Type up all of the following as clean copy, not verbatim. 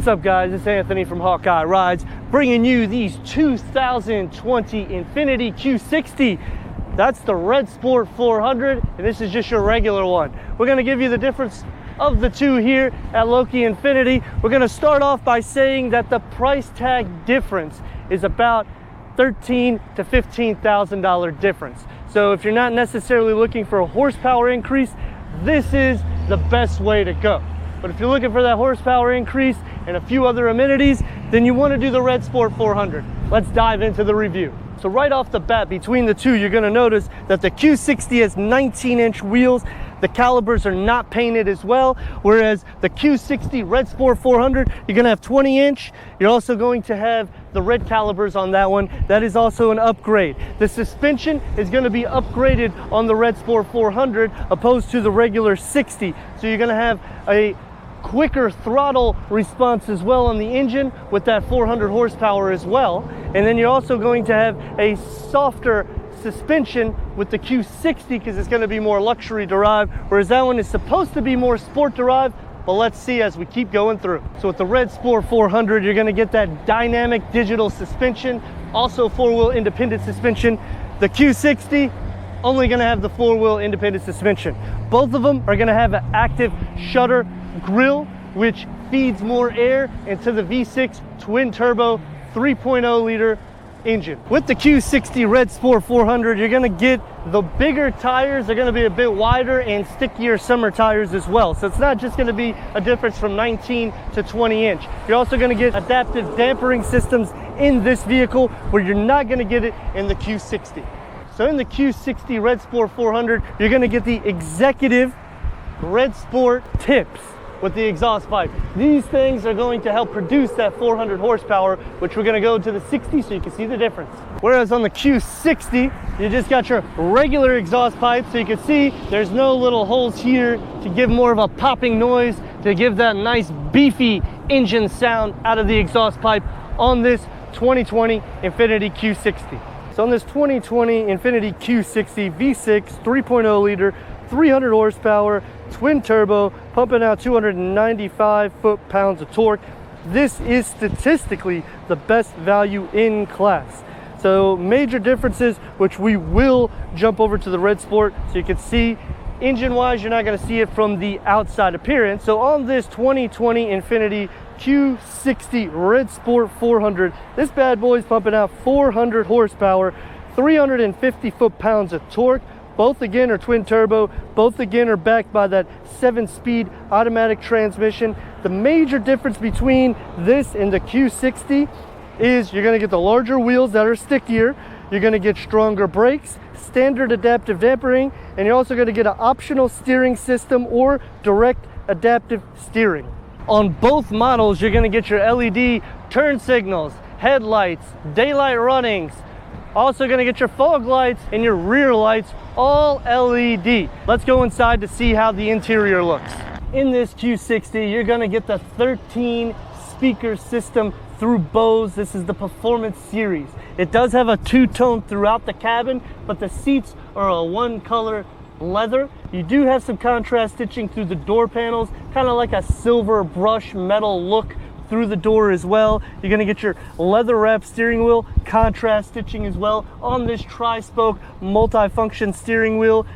What's up guys, it's Anthony from Hawkeye Rides, bringing you these 2020 Infiniti Q60. That's the Red Sport 400, and this is just your regular one. We're gonna give you the difference of the two here at Loki Infiniti. We're gonna start off by saying that the price tag difference is about $13,000 to $15,000 difference. So if you're not necessarily looking for a horsepower increase, this is the best way to go. But if you're looking for that horsepower increase and a few other amenities, then you want to do the Red Sport 400. Let's dive into the review. So right off the bat, between the two, you're going to notice that the Q60 has 19-inch wheels. The calibers are not painted as well, whereas the Q60 Red Sport 400, you're going to have 20-inch. You're also going to have the red calibers on that one. That is also an upgrade. The suspension is going to be upgraded on the Red Sport 400 opposed to the regular 60. So you're going to have a quicker throttle response as well on the engine with that 400 horsepower as well. And then you're also going to have a softer suspension with the Q60 because it's going to be more luxury derived, whereas that one is supposed to be more sport derived. But let's see as we keep going through. So with the Red Sport 400, you're going to get that dynamic digital suspension, also four-wheel independent suspension. The Q60 only going to have the four-wheel independent suspension. Both of them are going to have an active shutter grill, which feeds more air into the V6 twin turbo 3.0 liter engine. With the Q60 Red Sport 400, you're going to get the bigger tires. They're going to be a bit wider and stickier summer tires as well. So it's not just going to be a difference from 19 to 20 inch. You're also going to get adaptive dampering systems in this vehicle where you're not going to get it in the Q60. So in the Q60 Red Sport 400, you're going to get the executive Red Sport tips with the exhaust pipe. These things are going to help produce that 400 horsepower, which we're going to go to the 60 so you can see the difference. Whereas on the Q60, you just got your regular exhaust pipe, so you can see there's no little holes here to give more of a popping noise, to give that nice beefy engine sound out of the exhaust pipe on this 2020 Infiniti Q60. So on this 2020 Infiniti Q60 V6 3.0 liter, 300 horsepower, twin turbo, pumping out 295 foot-pounds of torque. This is statistically the best value in class. So major differences, which we will jump over to the Red Sport so you can see. Engine-wise, you're not going to see it from the outside appearance. So on this 2020 Infiniti Q60 Red Sport 400, this bad boy is pumping out 400 horsepower, 350 foot-pounds of torque. Both again are twin turbo, both again are backed by that 7-speed automatic transmission. The major difference between this and the Q60 is you're going to get the larger wheels that are stickier, you're going to get stronger brakes, standard adaptive dampering, and you're also going to get an optional steering system or direct adaptive steering. On both models, you're going to get your LED turn signals, headlights, daylight runnings, also going to get your fog lights and your rear lights, all LED. Let's go inside to see how the interior looks. In this Q60, you're going to get the 13 speaker system through Bose. This is the Performance Series. It does have a two-tone throughout the cabin, but the seats are a one-color leather. You do have some contrast stitching through the door panels, kind of like a silver brush metal look through the door as well. You're going to get your leather wrap steering wheel, contrast stitching as well on this tri-spoke multi-function steering wheel.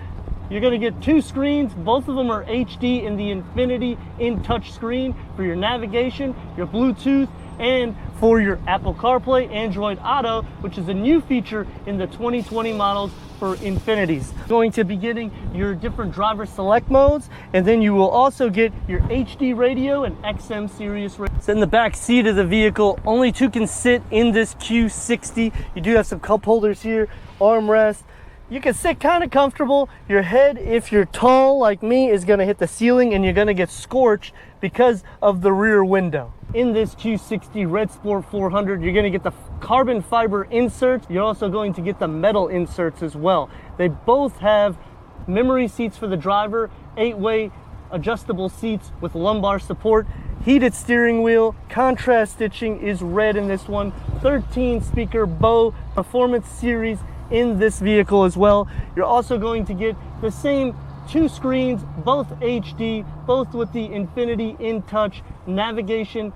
You're going to get two screens. Both of them are HD in the Infiniti in-touch screen for your navigation, your Bluetooth, and for your Apple CarPlay, Android Auto, which is a new feature in the 2020 models for Infinitis. Going to be getting your different driver select modes, and then you will also get your HD radio and XM Sirius radio. So in the back seat of the vehicle, only two can sit in this Q60. You do have some cup holders here, armrest. You can sit kind of comfortable. Your head, if you're tall like me, is going to hit the ceiling and you're going to get scorched because of the rear window. In this Q60 Red Sport 400, you're going to get the carbon fiber inserts. You're also going to get the metal inserts as well. They both have memory seats for the driver, 8-way adjustable seats with lumbar support, heated steering wheel, contrast stitching is red in this one, 13 speaker Bose Performance Series in this vehicle as well. You're also going to get the same two screens, both HD, both with the Infiniti in-touch navigation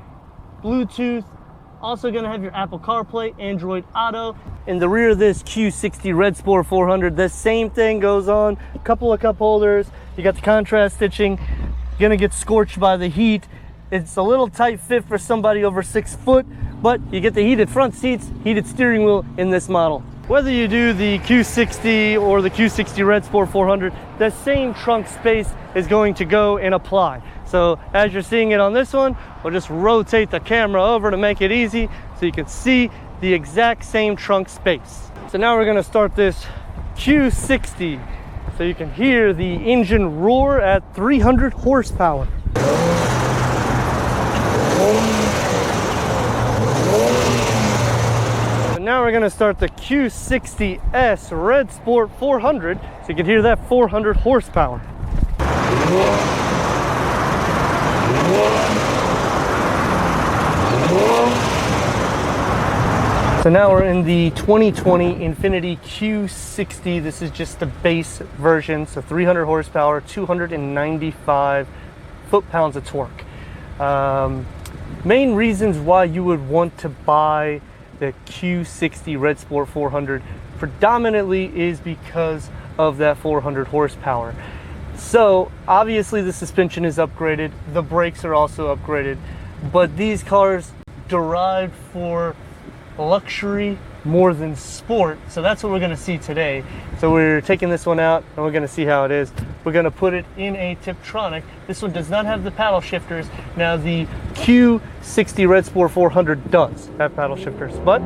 Bluetooth, also gonna have your Apple CarPlay, Android Auto. In the rear of this Q60 Red Sport 400, the same thing goes on. A couple of cup holders, you got the contrast stitching, gonna get scorched by the heat. It's a little tight fit for somebody over 6 foot, but you get the heated front seats, heated steering wheel in this model. Whether you do the Q60 or the Q60 Red Sport 400, the same trunk space is going to go and apply. So as you're seeing it on this one, we'll just rotate the camera over to make it easy so you can see the exact same trunk space. So now we're gonna start this Q60 so you can hear the engine roar at 300 horsepower. Now we're gonna start the Q60S Red Sport 400 so you can hear that 400 horsepower. So now we're in the 2020 Infiniti Q60. This is just the base version, so 300 horsepower, 295 foot-pounds of torque. Main reasons why you would want to buy the Q60 Red Sport 400 predominantly is because of that 400 horsepower. So obviously the suspension is upgraded, the brakes are also upgraded, but these cars derived for luxury more than sport. So that's what we're going to see today. So we're taking this one out and we're going to see how it is. We're going to put it in a Tiptronic. This one does not have the paddle shifters. Now the Q60 Red Sport 400 does have paddle shifters, but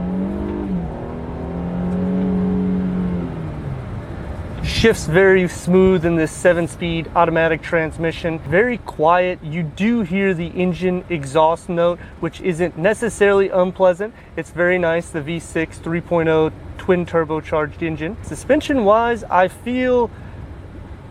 shifts very smooth in this 7-speed automatic transmission. Very quiet. You do hear the engine exhaust note, which isn't necessarily unpleasant. It's very nice. The V6 3.0 twin turbocharged engine. Suspension wise, I feel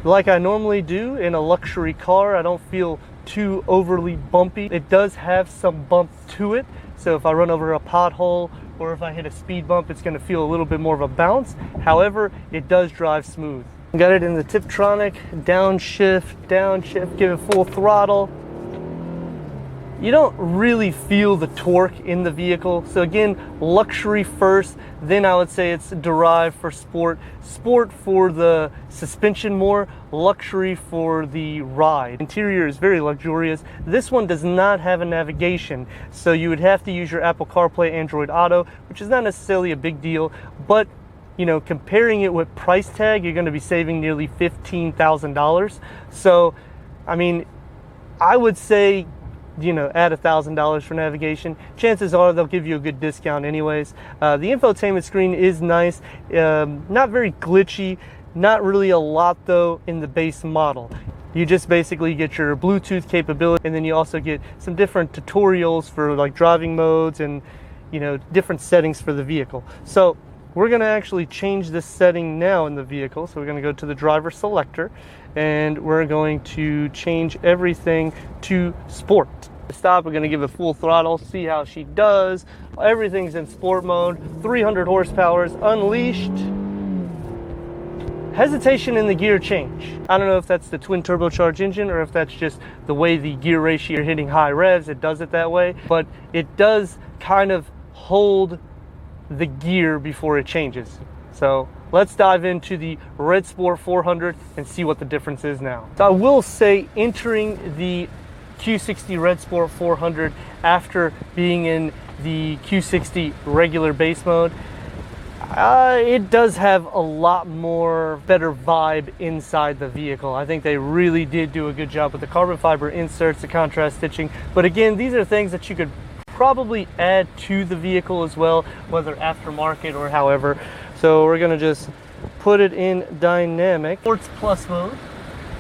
like I normally do in a luxury car. I don't feel too overly bumpy. It does have some bump to it. So if I run over a pothole or if I hit a speed bump, it's going to feel a little bit more of a bounce. However, it does drive smooth. Got it in the Tiptronic, downshift, give it full throttle. You don't really feel the torque in the vehicle. So again, luxury first, then I would say it's derived for sport. Sport for the suspension more, luxury for the ride. Interior is very luxurious. This one does not have a navigation, so you would have to use your Apple CarPlay, Android Auto, which is not necessarily a big deal, but you know, comparing it with price tag, you're going to be saving nearly $15,000. So, I mean, I would say, you know, add $1,000 for navigation. Chances are they'll give you a good discount anyways. The infotainment screen is nice, not very glitchy, not really a lot though in the base model. You just basically get your Bluetooth capability, and then you also get some different tutorials for like driving modes and, you know, different settings for the vehicle. So we're going to actually change this setting now in the vehicle. So we're going to go to the driver selector and we're going to change everything to sport. Stop, we're going to give it full throttle, see how she does. Everything's in sport mode, 300 horsepower unleashed. Hesitation in the gear change. I don't know if that's the twin turbocharged engine or if that's just the way the gear ratio, you're hitting high revs, it does it that way, but it does kind of hold the gear before it changes. So let's dive into the Red Sport 400 and see what the difference is now. So I will say, entering the Q60 Red Sport 400 after being in the Q60 regular base mode, it does have a lot more better vibe inside the vehicle. I think they really did do a good job with the carbon fiber inserts, the contrast stitching. But again, these are things that you could probably add to the vehicle as well, whether aftermarket or however. So we're gonna just put it in dynamic, Sports Plus mode,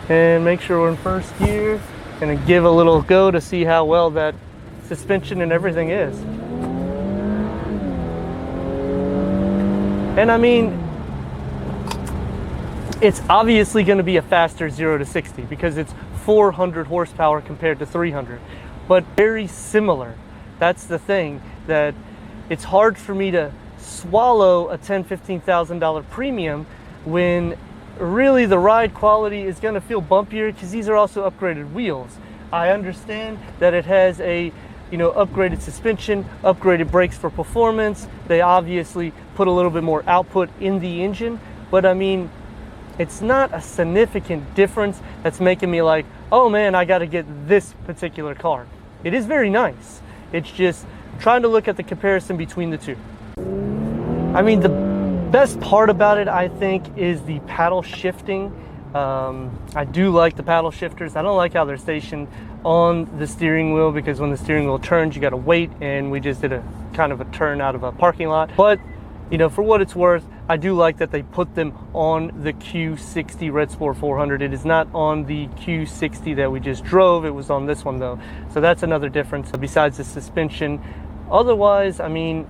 and make sure we're in first gear. Gonna give a little go to see how well that suspension and everything is. And I mean, it's obviously gonna be a faster 0 to 60 because it's 400 horsepower compared to 300, but very similar. That's the thing, that it's hard for me to swallow a $10,000, $15,000 premium when really the ride quality is going to feel bumpier because these are also upgraded wheels. I understand that it has a you know, upgraded suspension, upgraded brakes for performance. They obviously put a little bit more output in the engine, but I mean, it's not a significant difference that's making me like, oh man, I got to get this particular car. It is very nice. It's just trying to look at the comparison between the two. I mean, the best part about it, I think, is the paddle shifting. I do like the paddle shifters. I don't like how they're stationed on the steering wheel, because when the steering wheel turns, you got to wait, and we just did a kind of a turn out of a parking lot. But you know, for what it's worth, I do like that they put them on the Q60 Red Sport 400. It is not on the Q60 that we just drove. It was on this one though. So that's another difference besides the suspension. Otherwise, I mean,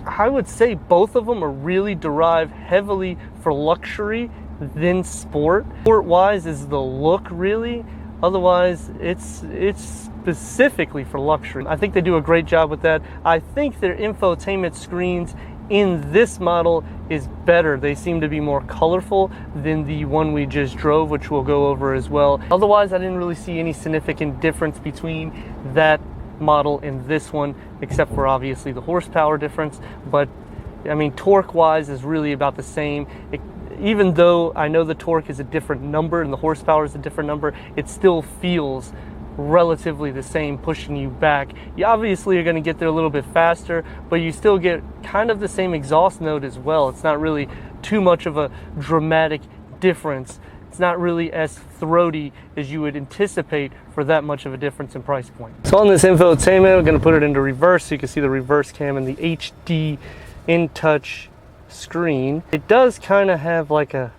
I would say both of them are really derived heavily for luxury than sport. Sport-wise is the look, really. Otherwise, it's specifically for luxury. I think they do a great job with that. I think their infotainment screens in this model is better. They seem to be more colorful than the one we just drove, which we'll go over as well. Otherwise, I didn't really see any significant difference between that model and this one, except for obviously the horsepower difference. But I mean, torque wise is really about the same. Even though I know the torque is a different number and the horsepower is a different number, it still feels relatively the same, pushing you back. You obviously are going to get there a little bit faster, but you still get kind of the same exhaust note as well. It's not really too much of a dramatic difference. It's not really as throaty as you would anticipate for that much of a difference in price point. So on this infotainment, we're going to put it into reverse so you can see the reverse cam and the HD in-touch screen. It does kind of have like a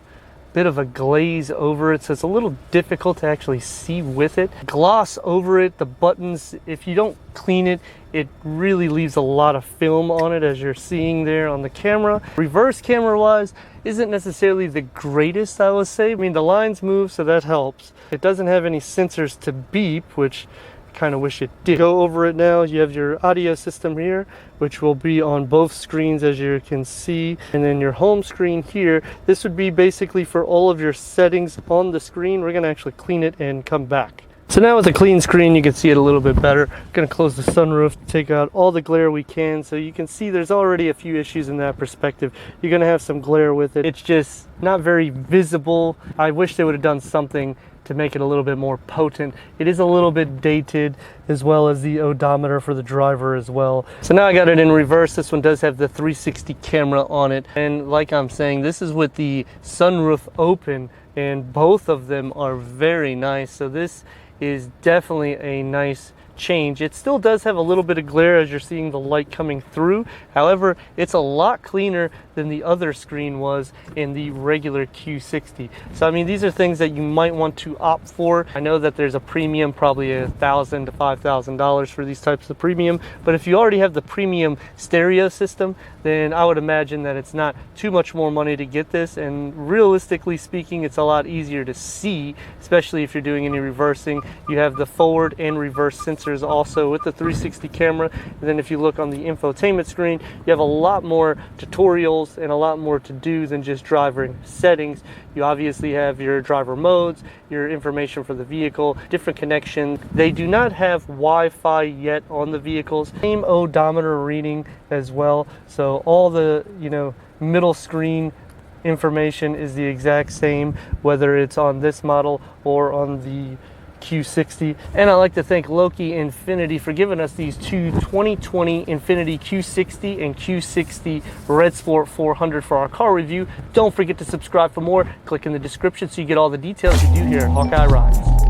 bit of a glaze over it, so it's a little difficult to actually see with it. Gloss over it, the buttons, if you don't clean it, it really leaves a lot of film on it, as you're seeing there on the camera. Reverse camera wise isn't necessarily the greatest, I would say. I mean, the lines move, so that helps. It doesn't have any sensors to beep, which kind of wish it did. Go over it now. You have your audio system here, which will be on both screens, as you can see, and then your home screen here. This would be basically for all of your settings on the screen. We're going to actually clean it and come back. So now with a clean screen, you can see it a little bit better. I'm going to close the sunroof to take out all the glare we can, so you can see there's already a few issues in that perspective. You're going to have some glare with it. It's just not very visible. I wish they would have done something to make it a little bit more potent. It is a little bit dated, as well as the odometer for the driver as well. So now I got it in reverse. This one does have the 360 camera on it, and like I'm saying, this is with the sunroof open, and both of them are very nice. So this is definitely a nice change. It still does have a little bit of glare as you're seeing the light coming through. However, it's a lot cleaner than the other screen was in the regular Q60. So I mean, these are things that you might want to opt for. I know that there's a premium, probably $1,000 to $5,000 for these types of premium, but if you already have the premium stereo system, then I would imagine that it's not too much more money to get this, and realistically speaking, it's a lot easier to see, especially if you're doing any reversing. You have the forward and reverse sensors also with the 360 camera, and then if you look on the infotainment screen, you have a lot more tutorials and a lot more to do than just driver settings. You obviously have your driver modes, your information for the vehicle, different connections. They do not have Wi-Fi yet on the vehicles. Same odometer reading as well, so all the, you know, middle screen information is the exact same, whether it's on this model or on the Q60. And I'd like to thank Loki Infiniti for giving us these two 2020 Infiniti Q60 and Q60 Red Sport 400 for our car review. Don't forget to subscribe for more. Click in the description so you get all the details you do here at Hawkeye Rides.